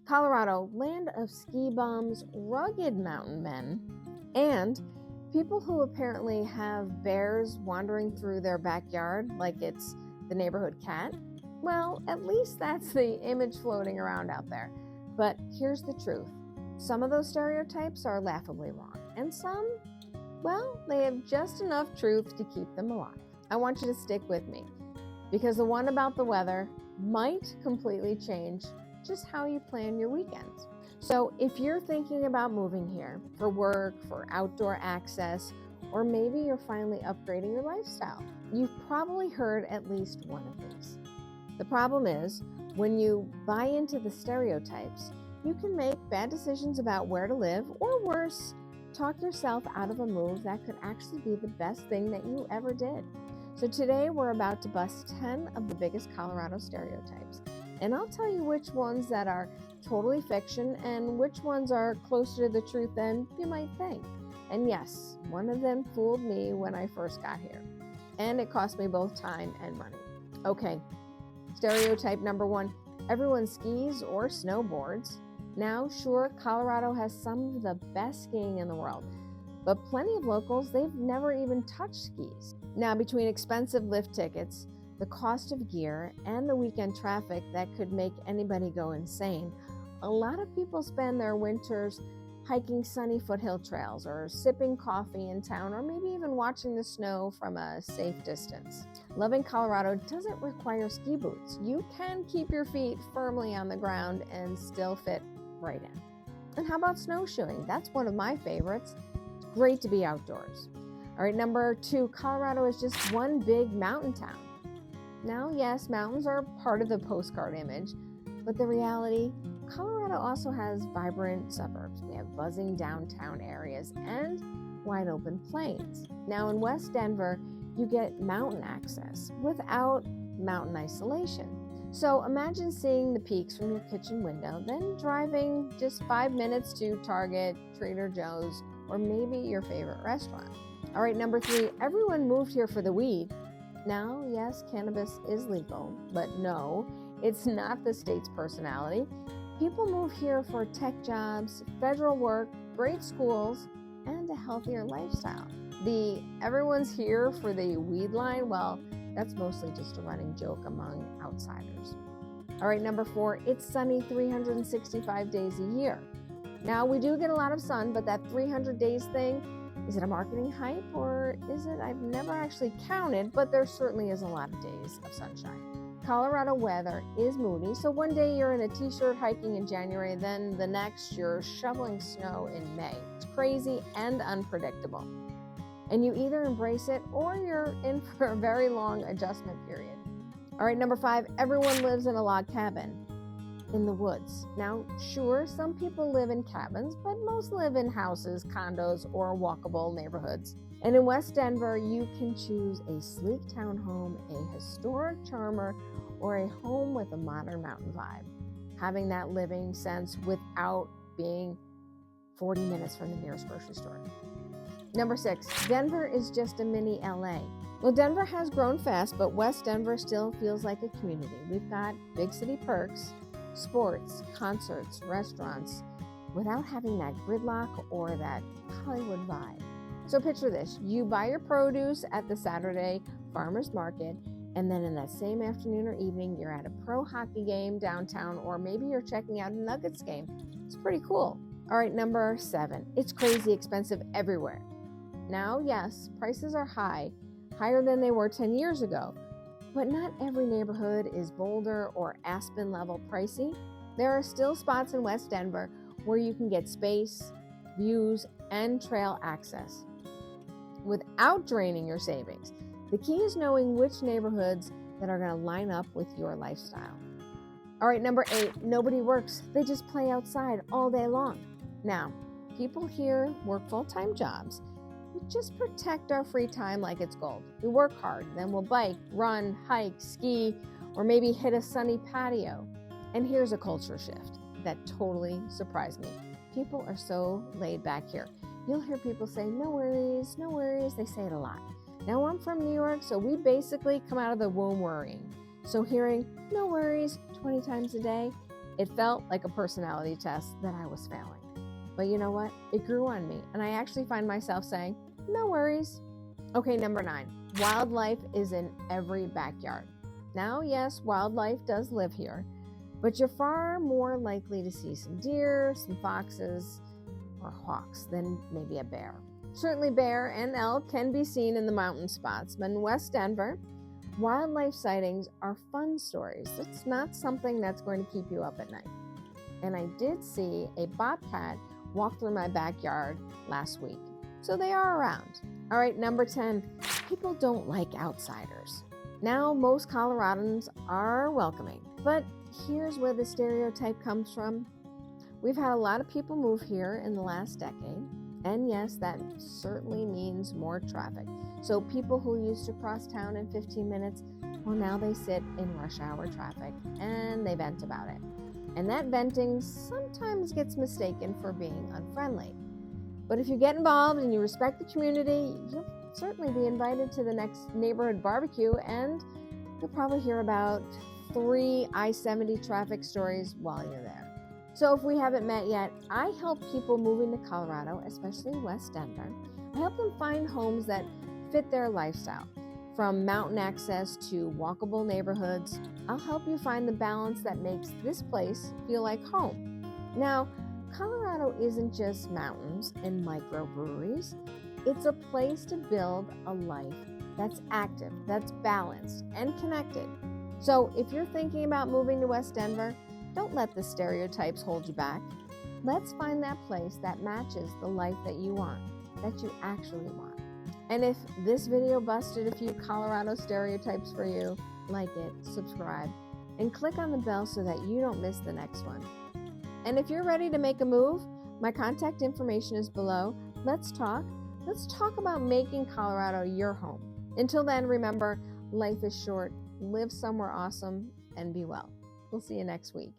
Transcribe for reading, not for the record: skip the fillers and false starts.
Colorado, land of ski bums, rugged mountain men, and people who apparently have bears wandering through their backyard like it's the neighborhood cat. Well, at least that's the image floating around out there. But here's the truth. Some of those stereotypes are laughably wrong, and some, well, they have just enough truth to keep them alive. I want you to stick with me, because the one about the weather might completely change just how you plan your weekends. So if you're thinking about moving here for work, for outdoor access, or maybe you're finally upgrading your lifestyle, you've probably heard at least one of these. The problem is, when you buy into the stereotypes, you can make bad decisions about where to live, or worse, talk yourself out of a move that could actually be the best thing that you ever did. So today we're about to bust 10 of the biggest Colorado stereotypes. And I'll tell you which ones that are totally fiction and which ones are closer to the truth than you might think. And yes, one of them fooled me when I first got here. And it cost me both time and money. Okay, stereotype number 1, everyone skis or snowboards. Now, sure, Colorado has some of the best skiing in the world, but plenty of locals, they've never even touched skis. Now, between expensive lift tickets, the cost of gear, and the weekend traffic that could make anybody go insane, a lot of people spend their winters hiking sunny foothill trails or sipping coffee in town, or maybe even watching the snow from a safe distance. Loving Colorado doesn't require ski boots. You can keep your feet firmly on the ground and still fit right in. And how about snowshoeing? That's one of my favorites. It's great to be outdoors. All right, number 2, Colorado is just one big mountain town. Now, yes, mountains are part of the postcard image, but the reality, Colorado also has vibrant suburbs. We have buzzing downtown areas and wide open plains. Now in West Denver, you get mountain access without mountain isolation. So imagine seeing the peaks from your kitchen window, then driving just 5 minutes to Target, Trader Joe's, or maybe your favorite restaurant. All right, number 3, everyone moved here for the weed. Now, yes, cannabis is legal, but no, it's not the state's personality. People move here for tech jobs, federal work, great schools, and a healthier lifestyle. The everyone's here for the weed line, well, that's mostly just a running joke among outsiders. All right, number 4, it's sunny 365 days a year. Now, we do get a lot of sun, but that 300 days thing, is it a marketing hype or is it? I've never actually counted, but there certainly is a lot of days of sunshine. Colorado weather is moody, so one day you're in a t-shirt hiking in January, then the next you're shoveling snow in May. It's crazy and unpredictable. And you either embrace it or you're in for a very long adjustment period. All right, number 5, everyone lives in a log cabin in the woods. Now, sure, some people live in cabins, but most live in houses, condos, or walkable neighborhoods. And in West Denver, you can choose a sleek townhome, a historic charmer, or a home with a modern mountain vibe, having that living sense without being 40 minutes from the nearest grocery store. Number 6, Denver is just a mini LA. Well, Denver has grown fast, but West Denver still feels like a community. We've got big city perks, sports, concerts, restaurants, without having that gridlock or that Hollywood vibe. So picture this, you buy your produce at the Saturday farmer's market, and then in that same afternoon or evening, you're at a pro hockey game downtown, or maybe you're checking out a Nuggets game. It's pretty cool. All right, number 7, it's crazy expensive everywhere. Now, yes, prices are high, higher than they were 10 years ago, but not every neighborhood is Boulder or Aspen level pricey. There are still spots in West Denver where you can get space, views, and trail access without draining your savings. The key is knowing which neighborhoods that are going to line up with your lifestyle. All right, number 8, nobody works. They just play outside all day long. Now, people here work full-time jobs. We just protect our free time like it's gold. We work hard, then we'll bike, run, hike, ski, or maybe hit a sunny patio. And here's a culture shift that totally surprised me. People are so laid back here. You'll hear people say, no worries, no worries. They say it a lot. Now, I'm from New York, so we basically come out of the womb worrying. So hearing no worries 20 times a day, It felt like a personality test that I was failing. But you know what? It grew on me, and I actually find myself saying, no worries. Okay, number 9. Wildlife is in every backyard. Now, yes, wildlife does live here, but you're far more likely to see some deer, some foxes, or hawks than maybe a bear. Certainly bear and elk can be seen in the mountain spots, but in West Denver, wildlife sightings are fun stories. It's not something that's going to keep you up at night. And I did see a bobcat walk through my backyard last week, so they are around. All right, number 10, people don't like outsiders. Now, most Coloradans are welcoming, but here's where the stereotype comes from. We've had a lot of people move here in the last decade, and yes, that certainly means more traffic. So people who used to cross town in 15 minutes, well, now they sit in rush hour traffic and they vent about it. And that venting sometimes gets mistaken for being unfriendly. But if you get involved and you respect the community, you'll certainly be invited to the next neighborhood barbecue, and you'll probably hear about 3 I-70 traffic stories while you're there. So if we haven't met yet, I help people moving to Colorado, especially West Denver. I help them find homes that fit their lifestyle. From mountain access to walkable neighborhoods, I'll help you find the balance that makes this place feel like home. Now, Colorado isn't just mountains and microbreweries. It's a place to build a life that's active, that's balanced, and connected. So if you're thinking about moving to West Denver, don't let the stereotypes hold you back. Let's find that place that matches the life that you want, that you actually want. And if this video busted a few Colorado stereotypes for you, like it, subscribe, and click on the bell so that you don't miss the next one. And if you're ready to make a move, my contact information is below. Let's talk. Let's talk about making Colorado your home. Until then, remember, life is short. Live somewhere awesome and be well. We'll see you next week.